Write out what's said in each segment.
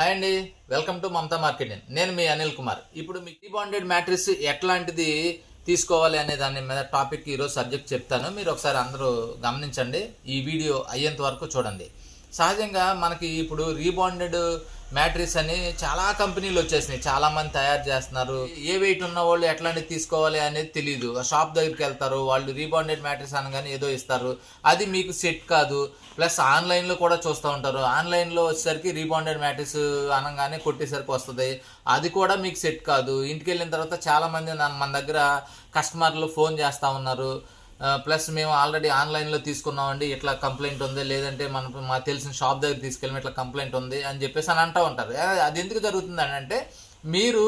Hi అండి, welcome to Mamata marketing. నేను మీ అనిల్ కుమార్. ఇప్పుడు మీ రీబాండెడ్ మ్యాట్రిక్స్ ఎట్లాంటిది తీసుకోవాలి అనే దాని మీద టాపిక్ ఈరోజు సబ్జెక్ట్ చెప్తాను. మీరు ఒకసారి అందరూ గమనించండి, ఈ వీడియో అయ్యేంత వరకు చూడండి. సహజంగా మనకి ఇప్పుడు రీబాండెడ్ మ్యాట్రిక్స్ అని చాలా కంపెనీలు వచ్చేసినాయి, చాలామంది తయారు చేస్తున్నారు. ఏ వెయిట్ ఉన్న వాళ్ళు ఎట్లాంటివి తీసుకోవాలి అనేది తెలియదు. షాప్ దగ్గరికి వెళ్తారు, వాళ్ళు రీబాండెడ్ మ్యాట్రిక్స్ అనగానే ఏదో ఇస్తారు, అది మీకు సెట్ కాదు. ప్లస్ ఆన్లైన్లో కూడా చూస్తూ ఉంటారు, ఆన్లైన్లో వచ్చేసరికి రీబాండెడ్ మ్యాట్రిక్స్ అనగానే కొట్టేసరికి వస్తుంది, అది కూడా మీకు సెట్ కాదు. ఇంటికి వెళ్ళిన తర్వాత చాలామంది మన దగ్గర కస్టమర్లు ఫోన్ చేస్తూ ఉన్నారు, ప్లస్ మేము ఆల్రెడీ ఆన్లైన్లో తీసుకున్నామండి, ఇట్లా కంప్లైంట్ ఉంది, లేదంటే మాకు తెలిసిన షాప్ దగ్గర తీసుకెళ్ళి ఇట్లా కంప్లైంట్ ఉంది అని చెప్పేసి అని అంటూ ఉంటారు. అది ఎందుకు జరుగుతుంది అంటే మీరు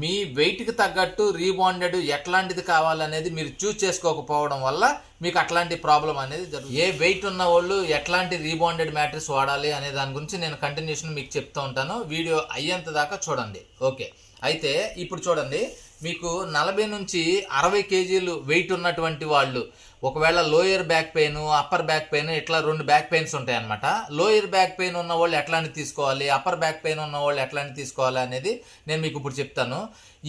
మీ వెయిట్కి తగ్గట్టు రీబాండెడ్ ఎట్లాంటిది కావాలనేది మీరు చూస్ చేసుకోకపోవడం వల్ల మీకు అట్లాంటి ప్రాబ్లం అనేది జరుగుతుంది. ఏ వెయిట్ ఉన్న వాళ్ళు ఎట్లాంటి రీబాండెడ్ మ్యాట్రిక్స్ వాడాలి అనే దాని గురించి నేను కంటిన్యూషన్ మీకు చెప్తూ ఉంటాను. వీడియో అయ్యేంత దాకా చూడండి. ఓకే, అయితే ఇప్పుడు చూడండి, మీకు 40 నుంచి 60 కేజీలు వెయిట్ ఉన్నటువంటి వాళ్ళు, ఒకవేళ lower back pain, upper back pain, ఇట్లా 2 బ్యాక్ పెయిన్స్ ఉంటాయి అనమాట. లోయర్ బ్యాక్ పెయిన్ ఉన్న వాళ్ళు ఎట్లాంటి తీసుకోవాలి, అప్పర్ బ్యాక్ పెయిన్ ఉన్న వాళ్ళు ఎట్లాంటి తీసుకోవాలి అనేది నేను మీకు ఇప్పుడు చెప్తాను.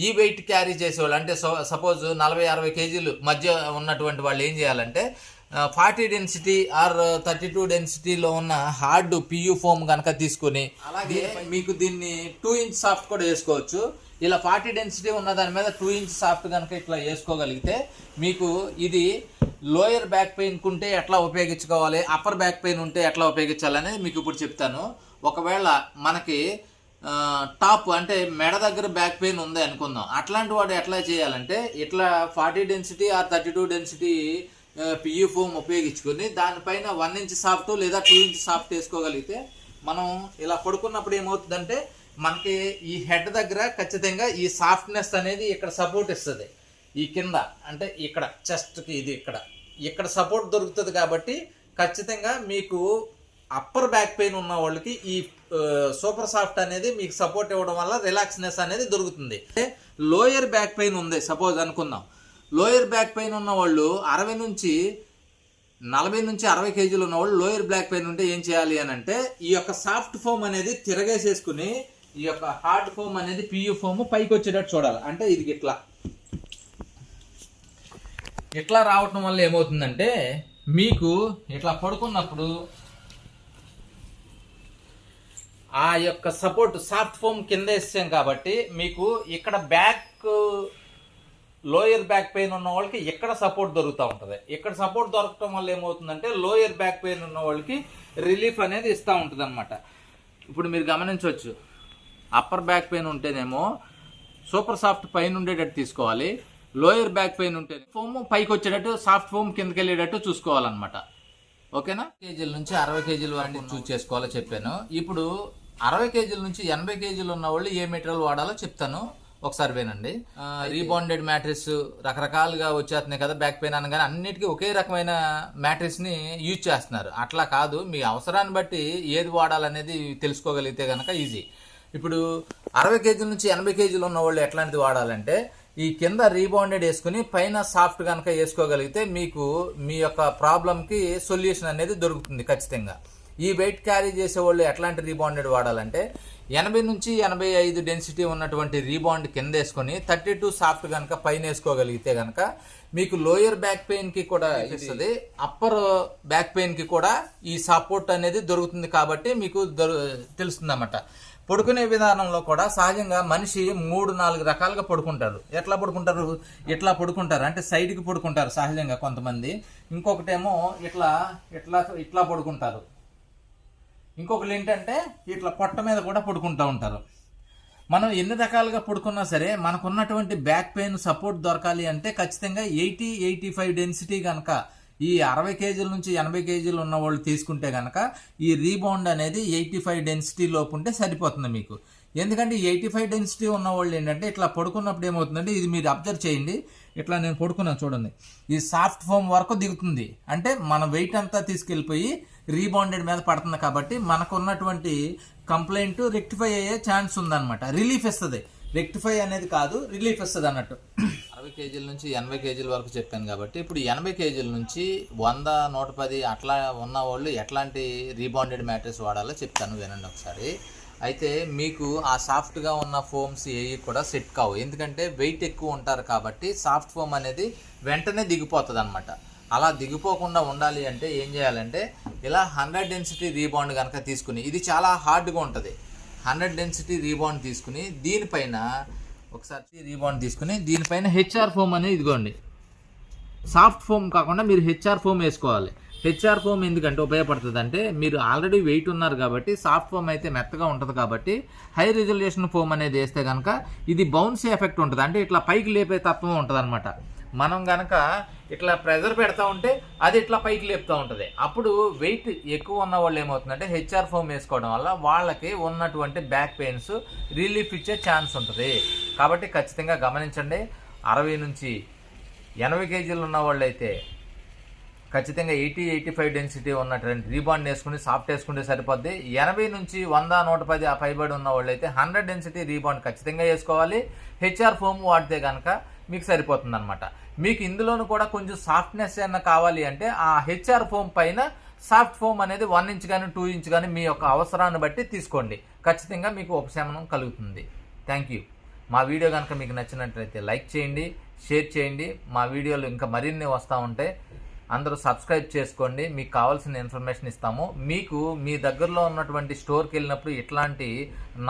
ఈ వెయిట్ క్యారీ చేసేవాళ్ళు అంటే సపోజ్ 40-60 కేజీలు మధ్య ఉన్నటువంటి వాళ్ళు ఏం చేయాలంటే 40 డెన్సిటీ ఆర్ 32 డెన్సిటీలో ఉన్న హార్డ్ పియూ ఫోమ్ కనుక తీసుకుని, అలాగే మీకు దీన్ని 2 ఇంచ్ సాఫ్ట్ కూడా వేసుకోవచ్చు. ఇలా 40 డెన్సిటీ ఉన్న దాని మీద 2 ఇంచ్ సాఫ్ట్ కనుక ఇట్లా వేసుకోగలిగితే మీకు ఇది లోయర్ బ్యాక్ పెయిన్ ఉంటే ఎట్లా ఉపయోగించుకోవాలి, అప్పర్ బ్యాక్ పెయిన్ ఉంటే ఎట్లా ఉపయోగించాలనేది మీకు ఇప్పుడు చెప్తాను. ఒకవేళ మనకి టాప్ అంటే మెడ దగ్గర బ్యాక్ పెయిన్ ఉంది అనుకుందాం, అట్లాంటి వాడు ఎట్లా చేయాలంటే ఇట్లా 40 density or 32 density PU foam ఉపయోగించుకొని దానిపైన 1 ఇంచ్ సాఫ్ట్ లేదా 2 ఇంచ్ సాఫ్ట్ వేసుకోగలిగితే మనం ఇలా పడుకున్నప్పుడు ఏమవుతుందంటే మనకి ఈ హెడ్ దగ్గర ఖచ్చితంగా ఈ సాఫ్ట్నెస్ అనేది ఇక్కడ సపోర్ట్ ఇస్తుంది. ఈ కింద అంటే ఇక్కడ చెస్ట్కి ఇది ఇక్కడ సపోర్ట్ దొరుకుతుంది. కాబట్టి ఖచ్చితంగా మీకు అప్పర్ బ్యాక్ పెయిన్ ఉన్న వాళ్ళకి ఈ సూపర్ సాఫ్ట్ అనేది మీకు సపోర్ట్ ఇవ్వడం వల్ల రిలాక్స్నెస్ అనేది దొరుకుతుంది. లోయర్ బ్యాక్ పెయిన్ ఉంది సపోజ్ అనుకుందాం, లోయర్ బ్యాక్ పెయిన్ ఉన్న వాళ్ళు 40 నుంచి 60 కేజీలు ఉన్నవాళ్ళు లోయర్ బ్యాక్ పెయిన్ ఉంటే ఏం చేయాలి అని అంటే ఈ యొక్క సాఫ్ట్ ఫోమ్ అనేది తిరగేసేసుకుని ఈ యొక్క హార్డ్ ఫోమ్ అనేది పియూ ఫోమ్ పైకి వచ్చేటట్టు చూడాలి. అంటే ఇది ఇట్లా రావటం వల్ల ఏమవుతుందంటే మీకు ఇట్లా పడుకున్నప్పుడు ఆ యొక్క సపోర్ట్ సాఫ్ట్ ఫోమ్ కింద వేసాం కాబట్టి మీకు ఇక్కడ బ్యాక్ లోయర్ బ్యాక్ పెయిన్ ఉన్న వాళ్ళకి ఎక్కడ సపోర్ట్ దొరుకుతూ ఉంటుంది. ఇక్కడ సపోర్ట్ దొరకటం వల్ల ఏమవుతుందంటే లోయర్ బ్యాక్ పెయిన్ ఉన్న వాళ్ళకి రిలీఫ్ అనేది ఇస్తూ ఉంటుంది అనమాట. ఇప్పుడు మీరు గమనించవచ్చు, అప్పర్ బ్యాక్ పెయిన్ ఉంటేనేమో సూపర్ సాఫ్ట్ పైన ఉండేటట్టు తీసుకోవాలి, లోయర్ బ్యాక్ పెయిన్ ఉంటే ఫోమ్ పైకి వచ్చేటట్టు సాఫ్ట్ ఫోమ్ కిందకి వెళ్ళేటట్టు చూసుకోవాలన్నమాట. ఓకేనా? కేజీల నుంచి 60 కేజీల వరకు చూస్ చేసుకోవాలో చెప్పాను. ఇప్పుడు 60 కేజీల నుంచి 80 కేజీలు ఉన్న వాళ్ళు ఏ మెటీరియల్ వాడాలో చెప్తాను, ఒకసారి వినండి. రీబాండెడ్ మ్యాట్రిక్స్ రకరకాలుగా వచ్చేస్తున్నాయి కదా, బ్యాక్ పెయిన్ అనగానే అన్నిటికీ ఒకే రకమైన మ్యాట్రిక్స్ని యూజ్ చేస్తున్నారు. అట్లా కాదు, మీ అవసరాన్ని బట్టి ఏది వాడాలనేది తెలుసుకోగలిగితే కనుక ఈజీ. ఇప్పుడు 60 కేజీల నుంచి 80 కేజీలు ఉన్న వాళ్ళు ఎట్లాంటిది వాడాలంటే ఈ కింద రీబాండెడ్ వేసుకుని పైన సాఫ్ట్ కనుక వేసుకోగలిగితే మీకు మీ యొక్క ప్రాబ్లంకి సొల్యూషన్ అనేది దొరుకుతుంది ఖచ్చితంగా. ఈ వెయిట్ క్యారీ చేసే వాళ్ళు ఎట్లాంటి రీబాండెడ్ వాడాలంటే 80 నుంచి 85 డెన్సిటీ ఉన్నటువంటి రీబాండ్ కింద వేసుకొని 32 సాఫ్ట్ కనుక పైన వేసుకోగలిగితే కనుక మీకు లోయర్ బ్యాక్ పెయిన్కి కూడా ఇస్తుంది, అప్పర్ బ్యాక్ పెయిన్కి కూడా ఈ సపోర్ట్ అనేది దొరుకుతుంది. కాబట్టి మీకు తెలుస్తుంది అన్నమాట. పడుకునే విధానంలో కూడా సహజంగా మనిషి 3-4 రకాలుగా పడుకుంటారు. ఎట్లా పడుకుంటారు? ఇట్లా పడుకుంటారు, అంటే సైడ్కి పడుకుంటారు సహజంగా కొంతమంది. ఇంకొకటేమో ఇట్లా పడుకుంటారు. ఇంకొకరు ఏంటంటే ఇట్లా పొట్ట మీద కూడా పడుకుంటూ ఉంటారు. మనం ఎన్ని రకాలుగా పడుకున్నా సరే మనకున్నటువంటి బ్యాక్ పెయిన్ సపోర్ట్ దొరకాలి అంటే ఖచ్చితంగా 80-85 డెన్సిటీ కనుక ఈ 60 కేజీల నుంచి 80 కేజీలు ఉన్న వాళ్ళు తీసుకుంటే కనుక ఈ రీబౌండ్ అనేది 85 డెన్సిటీ లోపు ఉంటే సరిపోతుంది మీకు. ఎందుకంటే 85 డెన్సిటీ ఉన్న వాళ్ళు ఏంటంటే ఇట్లా పడుకున్నప్పుడు ఏమవుతుందంటే, ఇది మీరు అబ్జర్వ్ చేయండి, ఇట్లా నేను పడుకున్నాను చూడండి, ఈ సాఫ్ట్ ఫోమ్ వరకు దిగుతుంది. అంటే మన వెయిట్ అంతా తీసుకెళ్ళిపోయి రీబౌండెడ్ మీద పడుతుంది. కాబట్టి మనకు ఉన్నటువంటి కంప్లైంట్ రెక్టిఫై అయ్యే ఛాన్స్ ఉందన్నమాట. రిలీఫ్ ఇస్తుంది, రెక్టిఫై అనేది కాదు, రిలీఫ్ ఇస్తుంది అన్నట్టు. 60 కేజీల నుంచి 80 కేజీల వరకు చెప్పాను కాబట్టి ఇప్పుడు 80 కేజీల నుంచి 100-110 అట్లా ఉన్న వాళ్ళు ఎట్లాంటి రీబాండెడ్ మ్యాట్రిక్స్ వాడాలో చెప్తాను, వినండి ఒకసారి. అయితే మీకు ఆ సాఫ్ట్గా ఉన్న ఫోమ్స్ ఏవి కూడా సెట్ కావు, ఎందుకంటే వెయిట్ ఎక్కువ ఉంటారు కాబట్టి సాఫ్ట్ ఫోమ్ అనేది వెంటనే దిగిపోతుంది అనమాట. అలా దిగిపోకుండా ఉండాలి అంటే ఏం చేయాలంటే ఇలా 100 డెన్సిటీ రీబాండ్ కనుక తీసుకుని, ఇది చాలా హార్డ్గా ఉంటుంది, 100 డెన్సిటీ రీబాండ్ తీసుకుని దీనిపైన ఒకసారి రీబాండ్ తీసుకుని దీనిపైన హెచ్ఆర్ ఫోమ్ అనేది ఇదిగోండి, సాఫ్ట్ ఫోమ్ కాకుండా మీరు హెచ్ఆర్ ఫోమ్ వేసుకోవాలి. హెచ్ఆర్ ఫోమ్ ఎందుకంటే ఉపయోగపడుతుంది అంటే మీరు ఆల్రెడీ వెయిట్ ఉన్నారు కాబట్టి సాఫ్ట్ ఫోమ్ అయితే మెత్తగా ఉంటుంది కాబట్టి హై రిజల్యూషన్ ఫోమ్ అనేది వేస్తే కనుక ఇది బౌన్సీ ఎఫెక్ట్ ఉంటుంది, అంటే ఇట్లా పైకి లేపే తత్వం ఉంటుంది అనమాట. మనం కనుక ఇట్లా ప్రెజర్ పెడతా ఉంటే అది ఇట్లా పైకి లేపుతూ ఉంటుంది. అప్పుడు వెయిట్ ఎక్కువ ఉన్న వాళ్ళు ఏమవుతుందంటే హెచ్ఆర్ ఫోమ్ వేసుకోవడం వల్ల వాళ్ళకి ఉన్నటువంటి బ్యాక్ పెయిన్స్ రిలీఫ్ ఇచ్చే ఛాన్స్ ఉంటుంది. కాబట్టి ఖచ్చితంగా గమనించండి, 60 నుంచి 80 కేజీలు ఉన్న వాళ్ళు అయితే ఖచ్చితంగా 80-85 డెన్సిటీ ఉన్నటువంటి రీబాండ్ వేసుకుని సాఫ్ట్ వేసుకుంటే సరిపోద్ది. 80 నుంచి 100-110 ఆ పైబడి ఉన్న వాళ్ళు అయితే 100 డెన్సిటీ రీబాండ్ ఖచ్చితంగా వేసుకోవాలి. హెచ్ఆర్ ఫోమ్ వాడితే కనుక మీకు సరిపోతుంది అనమాట. మీకు ఇందులోనూ కూడా కొంచెం సాఫ్ట్నెస్ ఏమన్నా కావాలి అంటే ఆ హెచ్ఆర్ ఫోమ్ పైన సాఫ్ట్ ఫోమ్ అనేది 1 ఇంచ్ కానీ 2 ఇంచ్ కానీ మీ యొక్క అవసరాన్ని బట్టి తీసుకోండి, ఖచ్చితంగా మీకు ఉపశమనం కలుగుతుంది. Thank you. మా వీడియో కనుక మీకు నచ్చినట్లయితే లైక్ చేయండి, షేర్ చేయండి. మా వీడియోలు ఇంకా మరిన్ని వస్తూ ఉంటాయి, అందరూ సబ్స్క్రైబ్ చేసుకోండి. మీకు కావాల్సిన ఇన్ఫర్మేషన్ ఇస్తాము. మీకు మీ దగ్గరలో ఉన్నటువంటి స్టోర్కి వెళ్ళినప్పుడు ఇట్లాంటి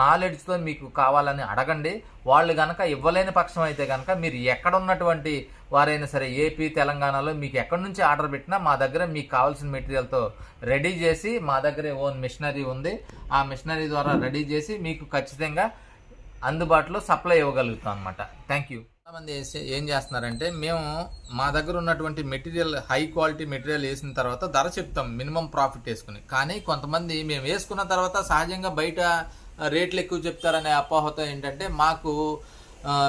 నాలెడ్జ్తో మీకు కావాలని అడగండి. వాళ్ళు కనుక ఇవ్వలేని పక్షం అయితే కనుక మీరు ఎక్కడ ఉన్నటువంటి వారైనా సరే ఏపీ తెలంగాణలో మీకు ఎక్కడి నుంచి ఆర్డర్ పెట్టినా మా దగ్గర మీకు కావాల్సిన మెటీరియల్తో రెడీ చేసి, మా దగ్గరే ఓన్ మిషనరీ ఉంది, ఆ మిషనరీ ద్వారా రెడీ చేసి మీకు ఖచ్చితంగా అందుబాటులో సప్లై ఇవ్వగలుగుతాం అనమాట. Thank you. చాలామంది ఏం చేస్తున్నారంటే మేము మా దగ్గర ఉన్నటువంటి మెటీరియల్ హై క్వాలిటీ మెటీరియల్ వేసిన తర్వాత ధర చెప్తాం మినిమం ప్రాఫిట్ వేసుకుని, కానీ కొంతమంది మేము వేసుకున్న తర్వాత సహజంగా బయట రేట్లు ఎక్కువ చెప్తారనే అపోహతో ఏంటంటే మాకు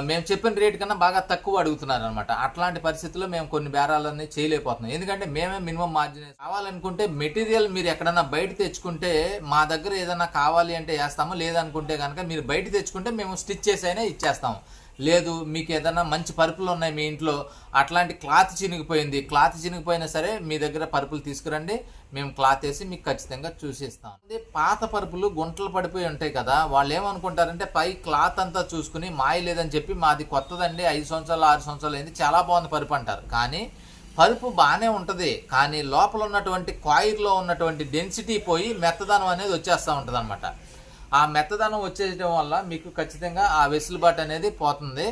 మేము చెప్పిన రేట్ కన్నా బాగా తక్కువ అడుగుతున్నారు అనమాట. అట్లాంటి పరిస్థితుల్లో మేము కొన్ని బేరాలన్నీ చేయలేకపోతున్నాం, ఎందుకంటే మేమే మినిమం మార్జిన్ కావాలనుకుంటే మెటీరియల్ మీరు ఎక్కడన్నా బయట తెచ్చుకుంటే మా దగ్గర ఏదైనా కావాలి అంటే వేస్తాము, లేదనుకుంటే కనుక మీరు బయట తెచ్చుకుంటే మేము స్టిచ్ చేసి అయినా ఇచ్చేస్తాము. లేదు మీకు ఏదైనా మంచి పరుపులు ఉన్నాయి మీ ఇంట్లో, అట్లాంటి క్లాత్ చినిగిపోయినా సరే మీ దగ్గర పరుపులు తీసుకురండి, మేము క్లాత్ వేసి మీకు ఖచ్చితంగా చూసిస్తాం. పాత పరుపులు గుంటలు పడిపోయి ఉంటాయి కదా, వాళ్ళు ఏమనుకుంటారంటే పై క్లాత్ అంతా చూసుకుని మాయ లేదని చెప్పి మాది కొత్తదండి 5 సంవత్సరాలు 6 సంవత్సరాలు అయింది చాలా బాగుంది పరుపు అంటారు. కానీ పరుపు బాగానే ఉంటుంది, కానీ లోపల ఉన్నటువంటి కాయిర్లో ఉన్నటువంటి డెన్సిటీ పోయి మెత్తదనం అనేది వచ్చేస్తూ ఉంటుంది అనమాట. ఆ మెత్తదనం వచ్చేయడం వల్ల మీకు ఖచ్చితంగా ఆ వెసులుబాటు అనేది పోతుంది.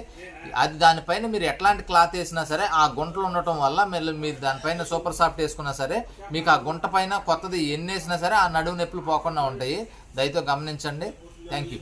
అది దానిపైన మీరు ఎట్లాంటి క్లాత్ వేసినా సరే ఆ గుంటలు ఉండటం వల్ల మీరు దానిపైన సూపర్ సాఫ్ట్ వేసుకున్నా సరే మీకు ఆ గుంట పైన కొత్తది ఎన్ని వేసినా సరే ఆ నడుము నొప్పులు పోకుండా ఉంటాయి. దయతో గమనించండి. Thank you.